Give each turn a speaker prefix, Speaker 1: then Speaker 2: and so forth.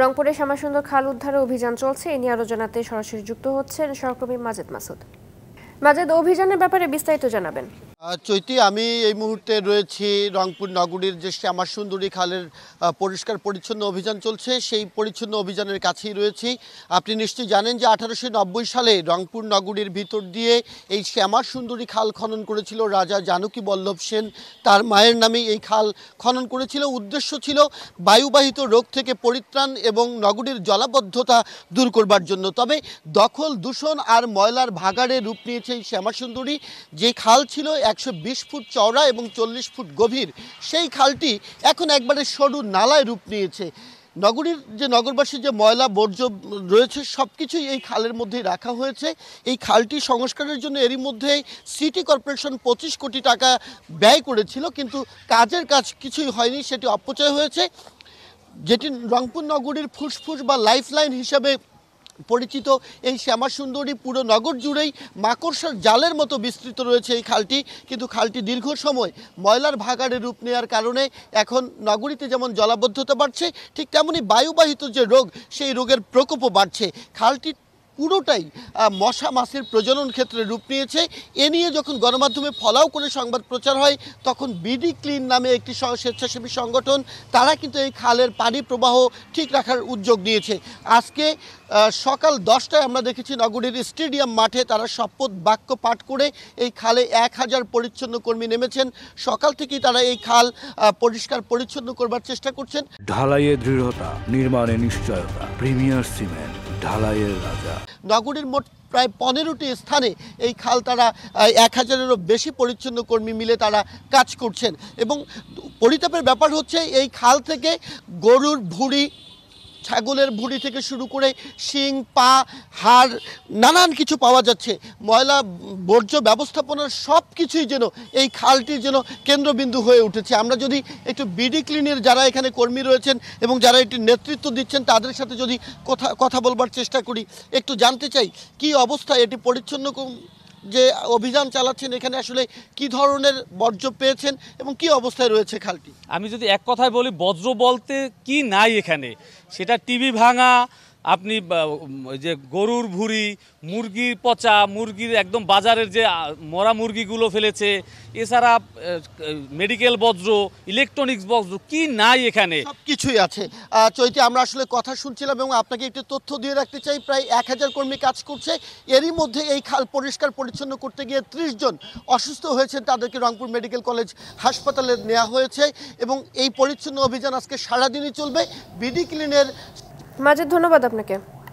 Speaker 1: রংপুরে শ্যামাসুন্দর খাল উদ্ধারে অভিযান চলছে। এ নিয়ে আরো জানাতে সরাসরি যুক্ত হচ্ছেন সহকর্মী মাজেদ মাসুদ। মাজেদ, অভিযানের ব্যাপারে বিস্তারিত জানাবেন।
Speaker 2: চৈতি, আমি এই মুহূর্তে রয়েছি রংপুর নগরীর যে শ্যামাসুন্দরী খালের পরিষ্কার পরিচ্ছন্ন অভিযান চলছে, সেই পরিচ্ছন্ন অভিযানের কাছেই রয়েছি। আপনি নিশ্চয়ই জানেন যে 1890 সালে রংপুর নগরীর ভিতর দিয়ে এই শ্যামাসুন্দরী খাল খনন করেছিল রাজা জানকী বল্লভ সেন। তার মায়ের নামে এই খাল খনন করেছিল। উদ্দেশ্য ছিল বায়ুবাহিত রোগ থেকে পরিত্রাণ এবং নগরীর জলাবদ্ধতা দূর করবার জন্য। তবে দখল, দূষণ আর ময়লার ভাগাড়ে রূপ নিয়েছে এই শ্যামাসুন্দরী। যে খাল ছিল 120 ফুট চওড়া এবং 40 ফুট গভীর, সেই খালটি এখন একবারে সরু নালায় রূপ নিয়েছে। নগরীর যে নগরবাসীর যে ময়লা বর্জ্য রয়েছে সব কিছুই এই খালের মধ্যেই রাখা হয়েছে। এই খালটি সংস্কারের জন্য এরই মধ্যে সিটি কর্পোরেশন 25 কোটি টাকা ব্যয় করেছিল, কিন্তু কাজের কাজ কিছুই হয়নি, সেটি অপচয় হয়েছে। যেটি রংপুর নগরীর ফুসফুস বা লাইফলাইন হিসাবে পরিচিত এই শ্যামাসুন্দরী পুরো নগর জুড়েই মাকড়সার জালের মতো বিস্তৃত রয়েছে এই খালটি। কিন্তু খালটি দীর্ঘ সময় ময়লার ভাগাড়ে রূপ নেওয়ার কারণে এখন নগরীতে যেমন জলাবদ্ধতা বাড়ছে, ঠিক তেমনি বায়ুবাহিত যে রোগ, সেই রোগের প্রকোপও বাড়ছে। খালটি পুরোটাই মশা মাছির প্রজনন ক্ষেত্রে রূপ নিয়েছে। এ নিয়ে যখন গণমাধ্যমে ফলাও করে সংবাদ প্রচার হয়, তখন বিডি ক্লিন নামে একটি স্বেচ্ছাসেবী সংগঠন, তারা কিন্তু এই খালের পানি প্রবাহ ঠিক রাখার উদ্যোগ নিয়েছে। আজকে সকাল 10টায় আমরা দেখেছি নগরীর স্টেডিয়াম মাঠে তারা শপথ বাক্য পাঠ করে এই খালে 1000 পরিচ্ছন্ন কর্মী নেমেছেন। সকাল থেকেই তারা এই খাল পরিষ্কার পরিচ্ছন্ন করবার চেষ্টা করছেন।
Speaker 3: ঢালাইয়ে দৃঢ়তা, নির্মাণে নিশ্চয়তা, প্রিমিয়ার সিমেন্ট, ঢালাইয়ের রাজা।
Speaker 2: নগরীর মোট প্রায় 15টি স্থানে এই খাল তারা 1000-এরও বেশি পরিচ্ছন্ন কর্মী মিলে তারা কাজ করছেন। এবং পরিতাপের ব্যাপার হচ্ছে এই খাল থেকে গরুর ভুঁড়ি, ছাগলের ভুঁড়ি থেকে শুরু করে শিং, পা, হাড়, নানান কিছু পাওয়া যাচ্ছে। ময়লা বর্জ্য ব্যবস্থাপনার সব কিছুই যেন এই খালটির যেন কেন্দ্রবিন্দু হয়ে উঠেছে। আমরা যদি একটু বিডি ক্লিনের যারা এখানে কর্মী রয়েছেন এবং যারা এটি নেতৃত্ব দিচ্ছেন তাদের সাথে যদি কথা বলবার চেষ্টা করি, একটু জানতে চাই কি অবস্থায় এটি পরিচ্ছন্ন যে অভিযান চালাচ্ছেন, এখানে আসলে কি ধরনের বর্জ্য পেয়েছেন এবং কি অবস্থায় রয়েছে খালটি?
Speaker 4: আমি যদি এক কথায় বলি, বজ্র বলতে কি নাই এখানে, সেটা টিভি ভাঙা, আপনি যে গরুর ভুঁড়ি, মুরগির পচা, মুরগির একদম বাজারের যে মরা মুরগিগুলো ফেলেছে, এছাড়া মেডিকেল বজ্র, ইলেকট্রনিক্স বজ্র, কি নাই এখানে,
Speaker 2: সব কিছুই আছে। চৈতি, আমরা আসলে কথা শুনছিলাম এবং আপনাকে একটু তথ্য দিয়ে রাখতে চাই। প্রায় 1000 কর্মী কাজ করছে। এরই মধ্যে এই খাল পরিষ্কার পরিচ্ছন্ন করতে গিয়ে 30 জন অসুস্থ হয়েছেন, তাদেরকে রংপুর মেডিকেল কলেজ হাসপাতালে নেওয়া হয়েছে। এবং এই পরিচ্ছন্ন অভিযান আজকে সারাদিনই চলবে। বিডি ক্লিনের
Speaker 1: মাজেদ, ধন্যবাদ আপনাকে।